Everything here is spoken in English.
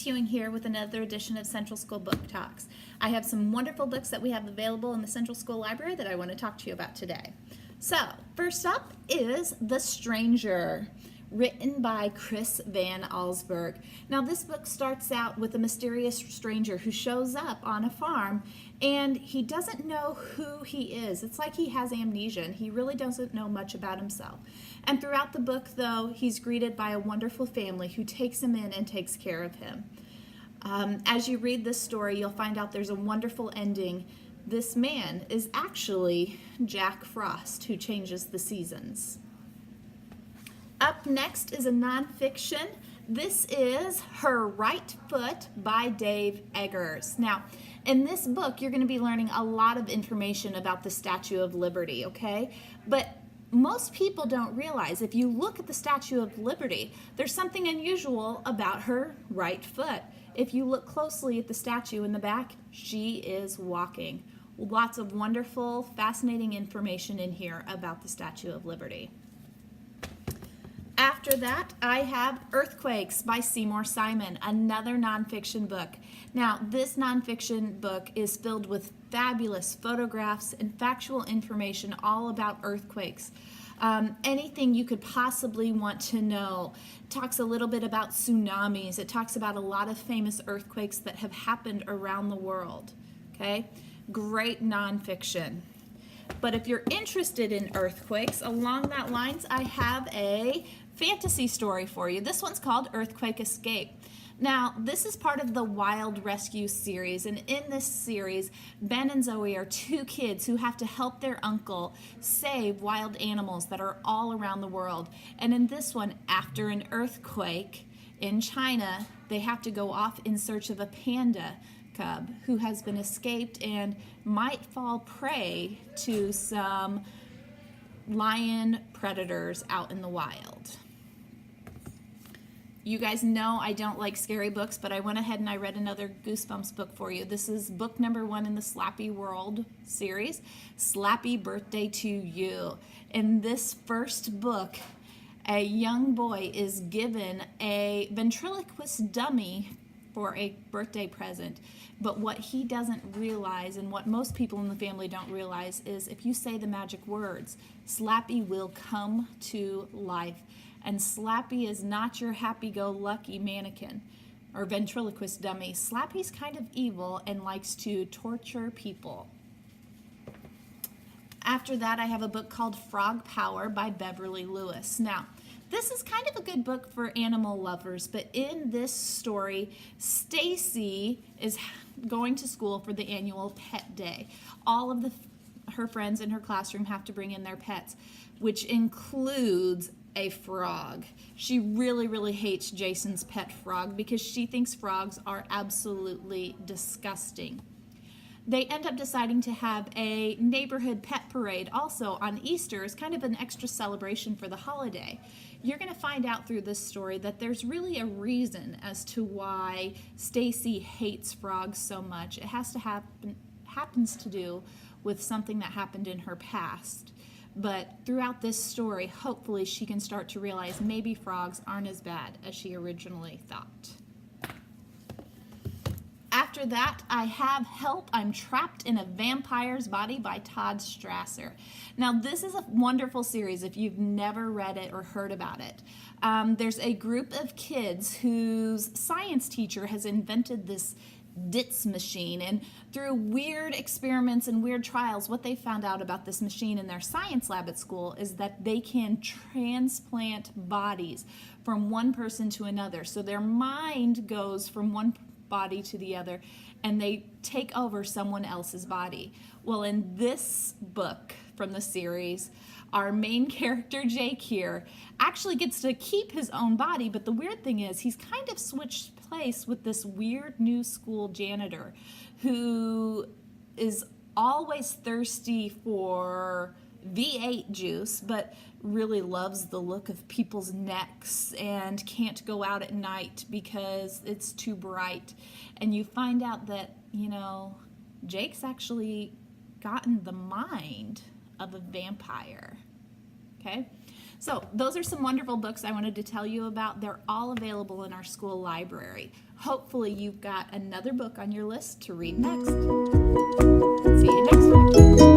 Hewing here with another edition of Central School Book Talks. I have some wonderful books that we have available in the Central School Library that I want to talk to you about today. So, first up is The Stranger, written by Chris Van Allsburg. Now, this book starts out with a mysterious stranger who shows up on a farm, and he doesn't know who he is. It's like he has amnesia, and he really doesn't know much about himself. And throughout the book, though, he's greeted by a wonderful family who takes him in and takes care of him. As you read this story, you'll find out there's a wonderful ending. This man is actually Jack Frost, who changes the seasons. Up next is a nonfiction. This is Her Right Foot by Dave Eggers. Now, in this book, you're going to be learning a lot of information about the Statue of Liberty, okay? But most people don't realize, if you look at the Statue of Liberty, there's something unusual about her right foot. If you look closely at the statue in the back, she is walking. Lots of wonderful, fascinating information in here about the Statue of Liberty. After that, I have Earthquakes by Seymour Simon, another nonfiction book. Now, this nonfiction book is filled with fabulous photographs and factual information all about earthquakes. Anything you could possibly want to know. It talks a little bit about tsunamis. It talks about a lot of famous earthquakes that have happened around the world. Okay? Great nonfiction. But if you're interested in earthquakes, along that lines, I have a fantasy story for you. This one's called Earthquake Escape. Now, this is part of the Wild Rescue series, and in this series, Ben and Zoe are two kids who have to help their uncle save wild animals that are all around the world. And in this one, after an earthquake in China, they have to go off in search of a panda cub who has been escaped and might fall prey to some lion predators out in the wild. You guys know I don't like scary books, but I went ahead and I read another Goosebumps book for you. This is book number 1 in the Slappy World series, Slappy Birthday to You. In this first book, a young boy is given a ventriloquist dummy for a birthday present. But what he doesn't realize, and what most people in the family don't realize, is if you say the magic words, Slappy will come to life. And Slappy is not your happy-go-lucky mannequin or ventriloquist dummy. Slappy's kind of evil and likes to torture people. After that, I have a book called Frog Power by Beverly Lewis. Now, this is kind of a good book for animal lovers, but in this story, Stacy is going to school for the annual pet day. All of her friends in her classroom have to bring in their pets, which includes a frog. She really, really hates Jason's pet frog because she thinks frogs are absolutely disgusting. They end up deciding to have a neighborhood pet parade also on Easter as kind of an extra celebration for the holiday. You're going to find out through this story that there's really a reason as to why Stacy hates frogs so much. It happens to do with something that happened in her past. But throughout this story, hopefully she can start to realize maybe frogs aren't as bad as she originally thought. After that, I have Help, I'm Trapped in a Vampire's Body by Todd Strasser. Now, this is a wonderful series if you've never read it or heard about it. There's a group of kids whose science teacher has invented this DITS machine, and through weird experiments and weird trials, what they found out about this machine in their science lab at school is that they can transplant bodies from one person to another. So their mind goes from one body to the other, and they take over someone else's body. Well, in this book from the series, our main character, Jake here, actually gets to keep his own body, but the weird thing is he's kind of switched place with this weird new school janitor who is always thirsty for V8 juice, but really loves the look of people's necks and can't go out at night because it's too bright. And you find out that, Jake's actually gotten the mind of a vampire. Okay? So those are some wonderful books I wanted to tell you about. They're all available in our school library. Hopefully you've got another book on your list to read next. See you next time.